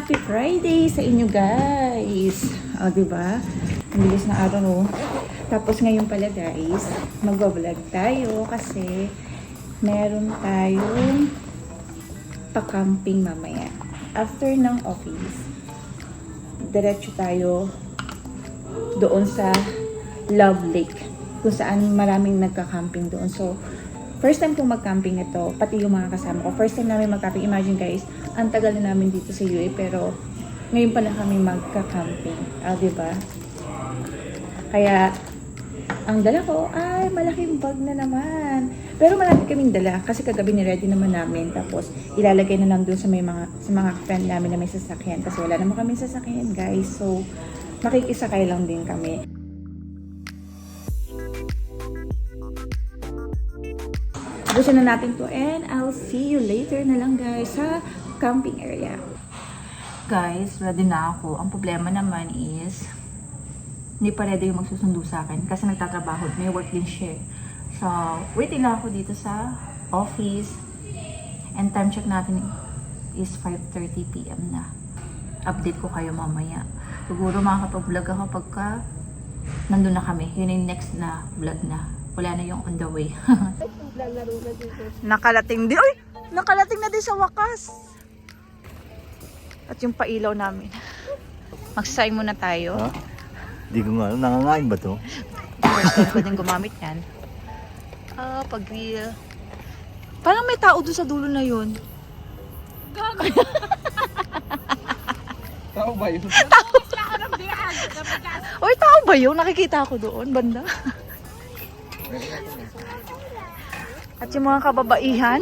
Happy Friday sa inyo guys. O, diba? Ang bilis na araw, no? Tapos ngayon pala guys, magbablog tayo kasi meron tayong pa-camping mamaya. After ng office, diretso tayo doon sa Love Lake, kung saan maraming nagka-camping doon. So, first time kong mag-camping ito, pati yung mga kasama ko. First time namin mag-camping. Imagine guys, ang tagal na namin dito sa UAE, pero ngayon pa na kami magka-camping. Diba? Kaya, ang dala ko ay malaking bag na naman. Pero malapit kaming dala kasi kagabi ni-ready naman namin. Tapos, ilalagay na lang doon sa mga friend namin na may sasakyan. Kasi wala naman kami sasakyan guys. So, makikisakay lang din kami. Gusto na natin to and I'll see you later na lang guys sa camping area. Guys, ready na ako. Ang problema naman is hindi pa ready yung magsusundo sa akin kasi nagtatrabaho. May work din siya. So, waiting na ako dito sa office. And time check natin is 5:30 PM na. Update ko kayo mamaya. Siguro makakapag-vlog ako pagka nandun na kami. Yun yung next na vlog na. Wala na yung on the way. Nakalating din. Uy! Nakalating na din sa wakas. At yung pailaw namin. Magsasay muna tayo. Ha? Di ko nga, nangangain ba to? First time ko din gumamit yan. Pag-grill. Parang may tao doon sa dulo na yun. Gago. Tao ba yun? Uy, tao ba yun? Nakikita ako doon, banda. At yung mga kababaihan,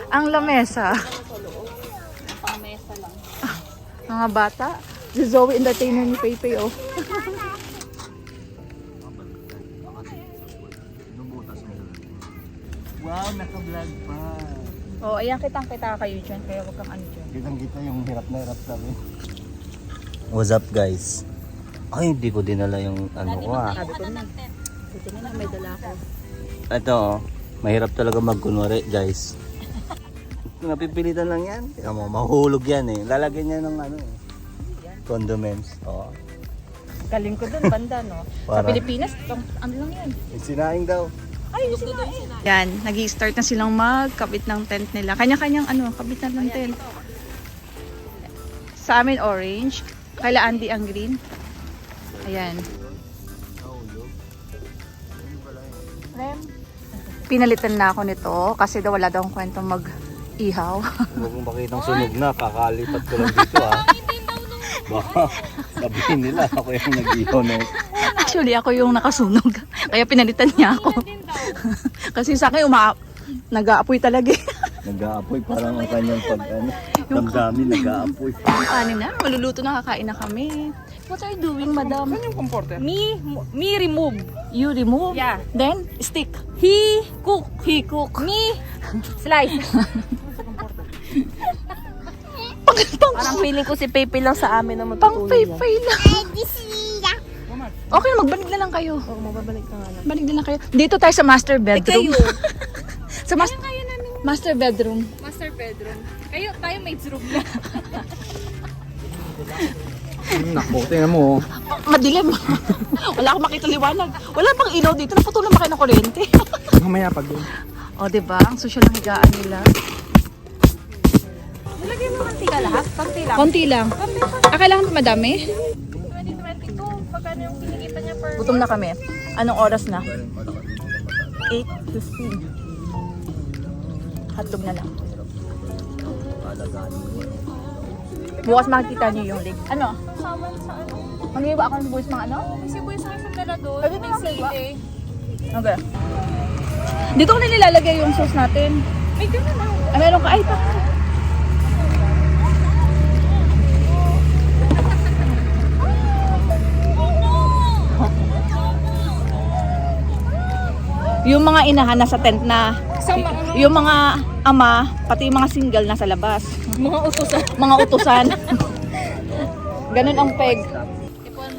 ang lamesa. Pang-mesa lang. Mga bata. Si Zoe entertainer ni Pepe, oh. Wow, naka-vlog pa. Oh, ayan kitang-kita kayo dyan, kaya huwag kang ano dyan. Kitang-kita yung hirap na hirap namin. What's up guys? Ay, hindi ko dinala yung ano ko Sabi ko na. Buti na lang, may dala ko. Ito oh, mahirap talaga magkunwari guys. Napipilitan lang yan. Tingnan mo, mahulog yan eh. Lalagyan niya ng ano eh. Condiments. Oo. Galing ko dun, banda, no? Sa Para- Pilipinas, ano lang yan? Sinaing daw. Ay, sinain. Yan, nag-i-start na silang magkabit ng tent nila. Kanya-kanyang kabit na ng tent. Sa amin, orange. Kaila Andy ang green. Ayan. Pinalitan na ako nito kasi daw wala daw akong kwentong mag-ihaw. Huwag mong makitang sunog na. Kakalipat ko lang dito ha. Baka sabihin nila ako yung nag-ihaw na. Actually, ako yung nakasunog. Kaya pinalitan niya ako. Kasi sa akin, nag-aapoy talaga eh. Nag-aapoy parang ang kanyang damdamin nag-aapoy. Kanin na, maluluto na, kakain na kami. What are you doing, madam? Saan yung comforter? Me remove. You remove? Yeah. Then, stick. He cook. He cook. Me slice. Parang feeling ko si Pepe lang sa amin na Pang matutulog yan. pay lang. Okay, magbalik na lang kayo. Oo, mababalik ka nga lang. Balik na lang kayo. Dito tayo sa master bedroom. Kayo. Sa master bedroom. Master bedroom. Tayo maid's room na. Naku, tingnan mo. Madilim. Wala akong makita liwanag. Wala pang ilaw dito. Naputulan ba kayo ng kuryente? Mamaya pag yun. O, diba? Ang social ng higaan nila. Nalagyan mo mantika lahat? Konti lang. Konti lang. Kailangan pa madami? 2022. Pagkano yung kinikita niya per... Gutom na kami. Anong oras na? 8:15. Hotdog na lang. Bukas makikita niyo yung link. Ano? Kasama sa ano? Mag-iwa ako ng buwis mga ano? Kasi po yung isang dala doon. Pwede May na ba? sili. Okay. Dito ko na nilalagay yung sauce natin. May gano'n na. Meron ka? Ay, taka. Yung mga inahan nasa tent na. Yung mga ama, pati yung mga single nasa labas. Mga utusan. Mga utusan. Ganun ang peg.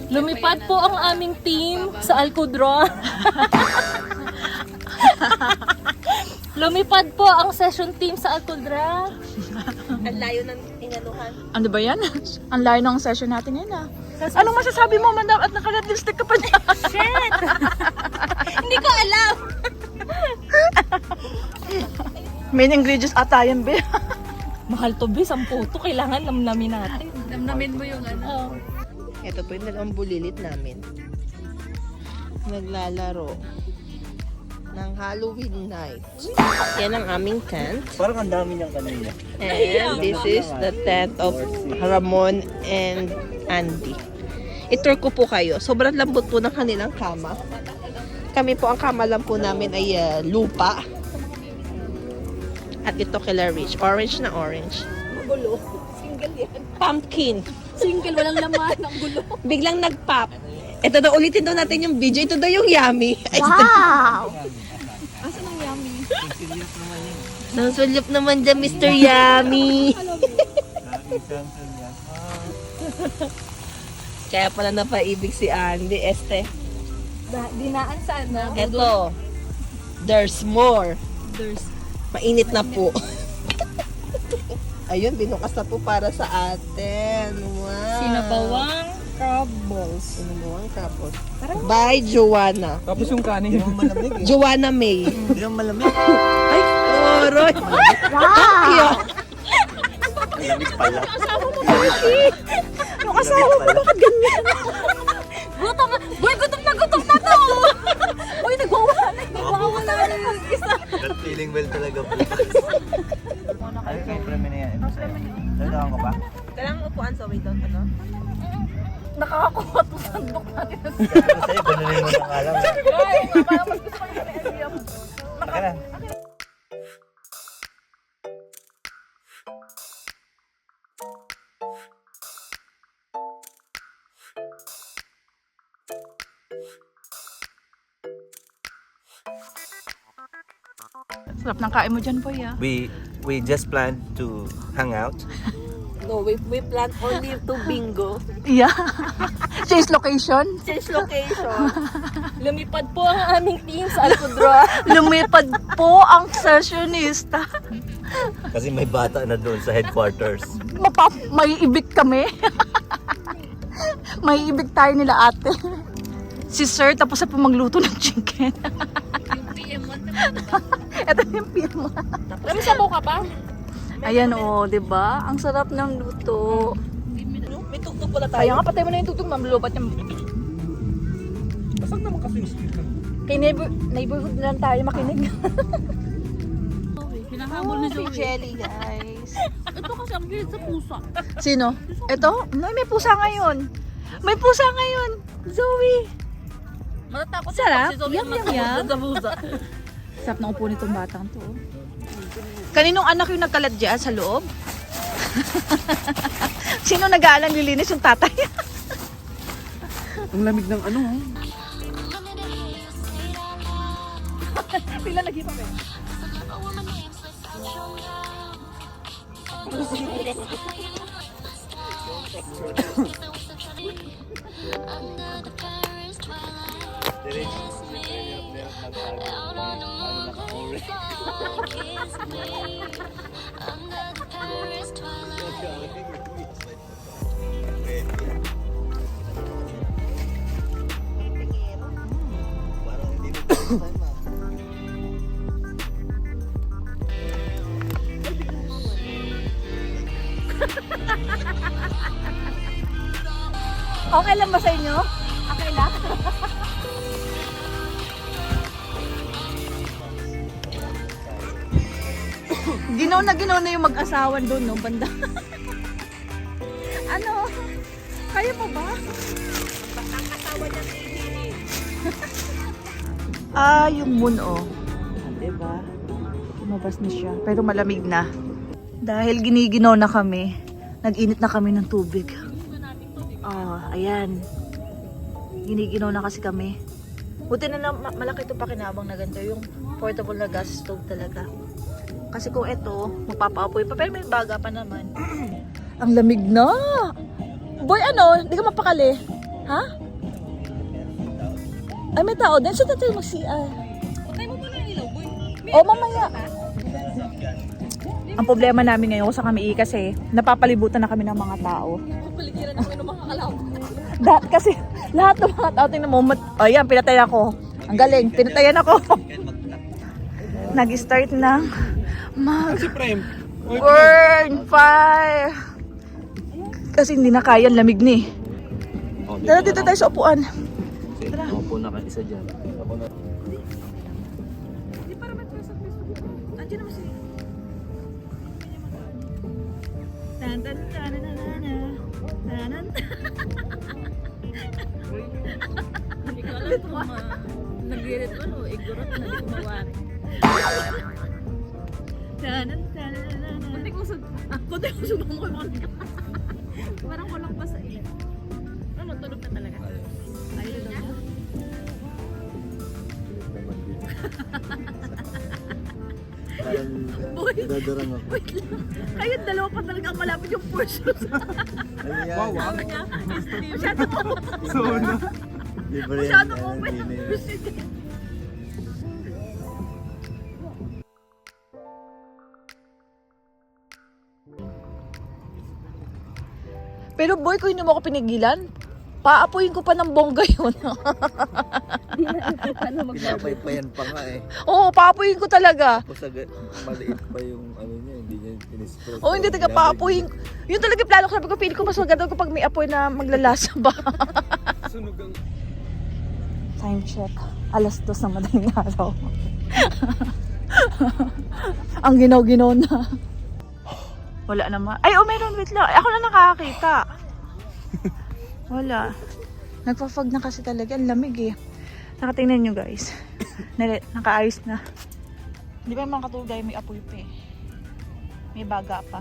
Lumipad po ang aming team sa Alcudro. Lumipad po ang session team sa Alcudra. Ang layo ng inanuhan. Ano ba yan? Ang layo ng session natin yan ah. Anong masasabi mo, madam? At nakalat lipstick ka pa niya. Shit! Hindi ko alam. Main ingredients ata yan, be. Mahal to, be. 10 to. Kailangan lamnamin natin. Damdamin mo yung ano. Ito po yung dalawang bulilit namin. Naglalaro ng Halloween night. Yan ang aming tent. Parang ang dami niyang kanina. And this is the tent of Ramon and Andy. I-tour ko po kayo. Sobrang lambot po ng kanilang kama. Kami po, ang kama lang po namin ay lupa. At ito kila Rich. Orange na orange. Gulo. Single yan. Pumpkin. Single, walang laman. Ang gulo. Biglang nag-pop. Ito daw, ulitin daw natin yung video. Ito daw yung yummy. Wow! Asan ang yummy? Nasulip naman dyan, Mr. Yummy. Kaya pala napaibig si Andy. Dinaan sa ano? Eto. There's more. Mainit na po. Ayun, binukas na po para sa atin. Wow. Sinabawang troubles. Sinabawang troubles. By Joanna. Tapos yung kanin. Hindi naman malamig eh. Joanna May. Hindi naman malamig. Ay, Roy. Wow. Ang lamig pala. Yung asawa mo, bakit ganyan? Gutom na. Boy, gutom na to. Boy, nagwawala. Nagwawala na yung isa. That feeling well talaga po. Ay, kay Premi na yan. Dalawan ko ba? Kailangan upuan sa way doon. Ano? Nakakakuha to sandok natin. Pero sa'yo, ganunin mo ng alam. Parang mas gusto ko yung Saka na. Sarap ng kain mo dyan, boy ah. We just planned to hang out. No, we plan only to bingo. Yeah. Change location. Change location. Lumipad po ang aming team sa Alcudra. Lumipad po ang sessionista. Kasi may bata na doon sa headquarters. May ibig kami. May ibig tayo nila ate. Si sir tapos na po magluto ng chicken. Ito yung PM1. Kami sabaw ka pa? Ayan o, oh, diba? Ang sarap ng luto. May tugtog pala tayo. Kaya nga patay mo na yung tutog, mamlubat yung... Saan naman kasi yung speaker? Kay neighborhood lang tayo makinig. Hinahabol ni Si Jelly, guys. Ito kasi ang gilit sa pusa. Sino? Ito? No, may pusa ngayon. May pusa ngayon. Zoe. Matatakot Sarap. si Zoe Yum, yum, yum. sa pusa. Sarap ng upo nitong batang to. Kaninong anak yung nagkalat dyan sa loob? Sino nag-aalang lilinis yung tatay? Ang lamig ng ano. Pila lagi pa ba? Okay lang ba sa inyo? Okay lang? ginaw na yung mag-asawan doon, no? Banda. Ano? Kaya pa ba? Ang asawa niya yung moon, oh. Diba? Lumabas na siya. Pero malamig na. Dahil giniginaw na kami, nag-init na kami ng tubig. Ayan. Giniginaw na kasi kami. Buti na malaki ito pakinabang na ganito. Yung portable na gas stove talaga. Kasi kung ito, magpapaapoy pa. Pero may baga pa naman. Ang lamig na! Boy, ano? Hindi ka mapakali. Ha? Ay, may tao din. Saan tayo mag-CR? Patay mo ba na yung ilaw, boy? O, mamaya. Ang problema namin ngayon sa kami kasi napapalibutan na kami ng mga tao. Paligiran namin ng mga kalaban. Kasi lahat ng mga tao, tingnan mo, ayan, pinatay ako. Ang galing, pinatayan ako. Nag-start na burn fire. Kasi hindi na kaya, lamig ni. Tara, dito tayo sa upuan. Opo na ka isa dyan. Ako na. Andiyan naman siya. Tan tan tan tan tan. Hindi ko alam kung nag-irit ko, no? Igorot na di ko mawari. Tan tan tan. Kunti ko subang ko yung mga parang kulang pa sa ilan. Ano, tulog na talaga. Ayaw na daw niya. Boy! Dadarang ako. Kayong dalawa pa talaga ang malapit yung portion. Ano yan? Masyado mo. Libre yan. Masyado mo. Pero boy, kung hindi mo ako pinigilan, paapuin ko pa ng bongga yun. Pinapaypayan pa nga eh. Oo, paapuin ko talaga. Tapos maliit pa yung ano niya, hindi niya pinispray. Oo, hindi taga paapuin. Yun talaga yung plano ko. Sabi ko, pili ko mas maganda kapag may apoy na maglalasa ba. Sunugang. Time check. 2:00 na madaling araw. Ang ginaw-ginaw na. Wala naman. Ay, oh, meron. Wait lang. Ako na nakakakita. Wala. Nagpa-fog na kasi talaga. Ang lamig eh. Nakatingnan nyo guys. Nakaayos na. Di ba yung mga katulad may apoy pa eh. May baga pa.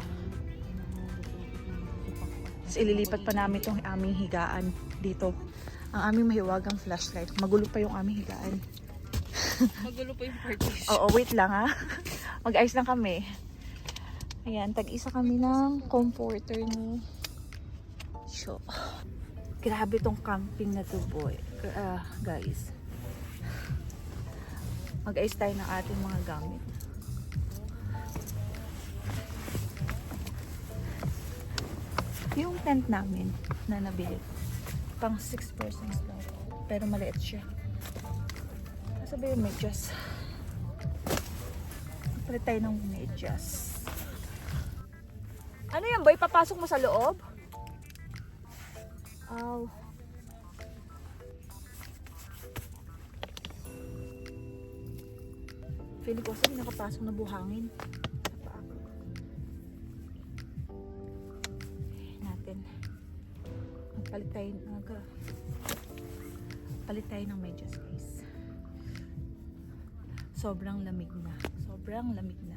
Tapos ililipat pa namin itong aming higaan dito. Ang aming mahiwagang flashlight. Magulo pa yung aming higaan. Magulo pa yung parties. Oo, wait lang ha. Mag-ayos lang kami. Ayan, tag-isa kami ng comforter ni Sho. Grabe tong camping na to boy. Guys. Mag-ayos tayo ng ating mga gamit. Yung tent namin na nabili, pang 6 persons lang. Pero maliit siya. Sabi yung medyas. Palit tayo ng medyas. Ano yan boy? Papasok mo sa loob? Aw. Feeling ko kasi nakapasok na buhangin. Sa paa ko. Natin. Palit tayo ng medyas guys. Sobrang lamig na. Sobrang lamig na.